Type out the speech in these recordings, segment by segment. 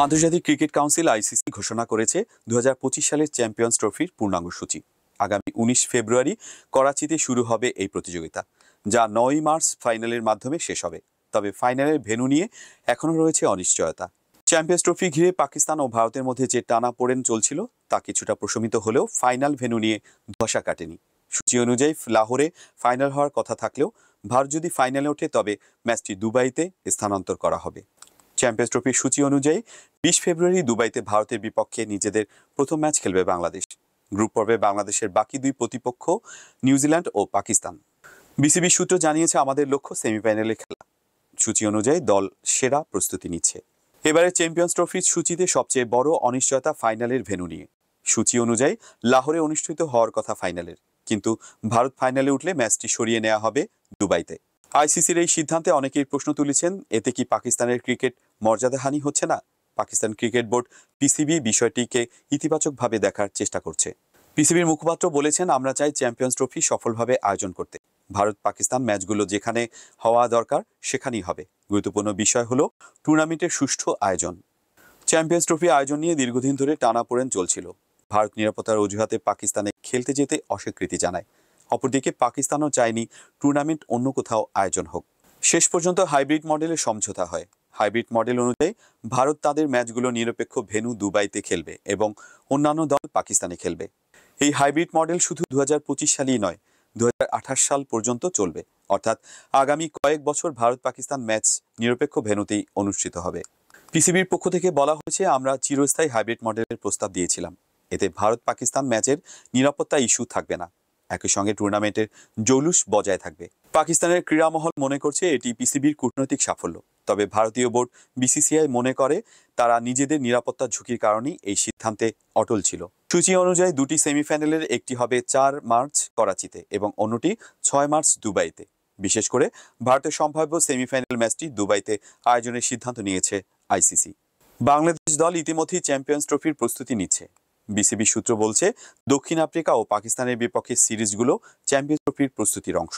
আন্তর্জাতিক cricket council ICC ঘোষণা করেছে 2025 সালের চ্যাম্পিয়ন্স ট্রফির পূর্ণাঙ্গ সূচি। আগামী 19 ফেব্রুয়ারি করাচিতে শুরু হবে এই প্রতিযোগিতা, যা 9 মার্চ ফাইনালের মাধ্যমে শেষ হবে। তবে ফাইনালের ভেন্যু নিয়ে এখনও রয়েছে অনিশ্চয়তা। চ্যাম্পিয়ন্স ট্রফি ঘিরে পাকিস্তান ও ভারতের মধ্যে যে টানাপোড়েন চলছিল তা কিছুটা প্রশমিত হলেও ফাইনাল ভেন্যু নিয়ে ধোঁয়াশা কাটেনি। সূচি অনুযায়ী লাহোরে ফাইনাল হওয়ার কথা থাকলেও ভারত যদি ফাইনালে ওঠে তবে ম্যাচটি দুবাইতে স্থানান্তর করা হবে। চ্যাম্পিয়ন্স ট্রফির সূচি অনুযায়ী 20 ফেব্রুয়ারি দুবাইতে ভারতের বিপক্ষে নিজেদের প্রথম ম্যাচ খেলবে বাংলাদেশ। গ্রুপ পর্বে বাংলাদেশের বাকি দুই প্রতিপক্ষ নিউজিল্যান্ড ও পাকিস্তান। বিসিবি সূত্র জানিয়েছে, আমাদের লক্ষ্য সেমিফাইনালে খেলা। সূচি অনুযায়ী দল সেরা প্রস্তুতি নিচ্ছে। এবারে চ্যাম্পিয়ন্স ট্রফির সূচিতে সবচেয়ে বড় অনিশ্চয়তা ফাইনালের ভেন্যু নিয়ে। সূচি অনুযায়ী লাহোরে অনুষ্ঠিত হওয়ার কথা ফাইনালের, কিন্তু ভারত ফাইনালে উঠলে ম্যাচটি সরিয়ে নেওয়া হবে দুবাইতে। আইসিসির এই সিদ্ধান্তে অনেকেই প্রশ্ন তুলেছেন, এতে কি পাকিস্তানের ক্রিকেট মর্যাদাহানি হচ্ছে না? পাকিস্তান ক্রিকেট বোর্ড পিসিবি বিষয়টিকে ইতিবাচকভাবে দেখার চেষ্টা করছে। পিসিবির মুখপাত্র বলেছেন, আমরা চাই চ্যাম্পিয়ন্স ট্রফি সফলভাবে আয়োজন করতে। ভারত পাকিস্তান ম্যাচগুলো যেখানে হওয়া দরকার সেখানেই হবে। গুরুত্বপূর্ণ বিষয় হলো টুর্নামেন্টের সুষ্ঠু আয়োজন। চ্যাম্পিয়ন্স ট্রফি আয়োজন নিয়ে দীর্ঘদিন ধরে টানাপোড়েন চলছিল। ভারত নিরাপত্তার অজুহাতে পাকিস্তানে খেলতে যেতে অস্বীকৃতি জানায়। অপরদিকে পাকিস্তানও চায়নি টুর্নামেন্ট অন্য কোথাও আয়োজন হোক। শেষ পর্যন্ত হাইব্রিড মডেলের সমঝোতা হয়। হাইব্রিড মডেল অনুযায়ী ভারত তাদের ম্যাচগুলো নিরপেক্ষ ভেন্যু দুবাইতে খেলবে এবং অন্যান্য দল পাকিস্তানে খেলবে। এই হাইব্রিড মডেল শুধু 2025 সালেই নয়, 2028 সাল পর্যন্ত চলবে। অর্থাৎ আগামী কয়েক বছর ভারত পাকিস্তান ম্যাচ নিরপেক্ষ ভেন্যুতেই অনুষ্ঠিত হবে। পিসিবির পক্ষ থেকে বলা হয়েছে, আমরা চিরস্থায়ী হাইব্রিড মডেলের প্রস্তাব দিয়েছিলাম। এতে ভারত পাকিস্তান ম্যাচের নিরাপত্তা ইস্যু থাকবে না, একই সঙ্গে টুর্নামেন্টের জৌলুস বজায় থাকবে। পাকিস্তানের ক্রীড়া মহল মনে করছে এটি পিসিবির কূটনৈতিক সাফল্য। তবে ভারতীয় বোর্ড বিসিসিআই মনে করে তারা নিজেদের নিরাপত্তা ঝুঁকির কারণেই এই সিদ্ধান্তে অটল ছিল। সূচি অনুযায়ী দুটি সেমিফাইনালের একটি হবে 4 মার্চ করাচিতে এবং অন্যটি 6 মার্চ দুবাইতে। বিশেষ করে ভারতের সম্ভাব্য সেমিফাইনাল ম্যাচটি দুবাইতে আয়োজনের সিদ্ধান্ত নিয়েছে আইসিসি। বাংলাদেশ দল ইতিমধ্যেই চ্যাম্পিয়ন্স ট্রফির প্রস্তুতি নিচ্ছে। বিসিবি সূত্র বলছে, দক্ষিণ আফ্রিকা ও পাকিস্তানের বিপক্ষে সিরিজগুলো চ্যাম্পিয়ন্স ট্রফির প্রস্তুতির অংশ।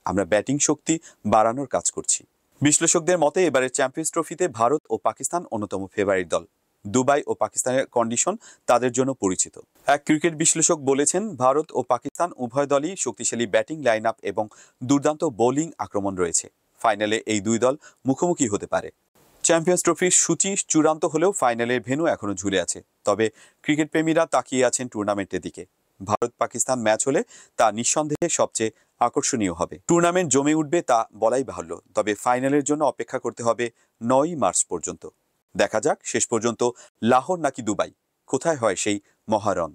আমরা ব্যাটিং শক্তি বাড়ানোর কাজ করছি। বিশ্লেষকদের মতে এবারের চ্যাম্পিয়ন্স ট্রফিতে ভারত ও পাকিস্তান অন্যতম ফেভারিট দল। দুবাই ও পাকিস্তানের কন্ডিশন তাদের জন্য পরিচিত। এক ক্রিকেট বিশ্লেষক বলেছেন, ভারত ও পাকিস্তান উভয় দলই শক্তিশালী ব্যাটিং লাইন আপ এবং দুর্দান্ত বোলিং আক্রমণ রয়েছে। ফাইনালে এই দুই দল মুখোমুখি হতে পারে। চ্যাম্পিয়ন্স ট্রফির সূচি চূড়ান্ত হলেও ফাইনালের ভেন্যু এখনো ঝুলে আছে। তবে ক্রিকেট প্রেমীরা তাকিয়ে আছেন টুর্নামেন্টের দিকে। ভারত পাকিস্তান ম্যাচ হলে তা নিঃসন্দেহে সবচেয়ে আকর্ষণীয় হবে। টুর্নামেন্ট জমে উঠবে তা বলাই বাহুল্য। তবে ফাইনালের জন্য অপেক্ষা করতে হবে 9 মার্চ পর্যন্ত। দেখা যাক শেষ পর্যন্ত লাহোর নাকি দুবাই, কোথায় হয় সেই মহারণ।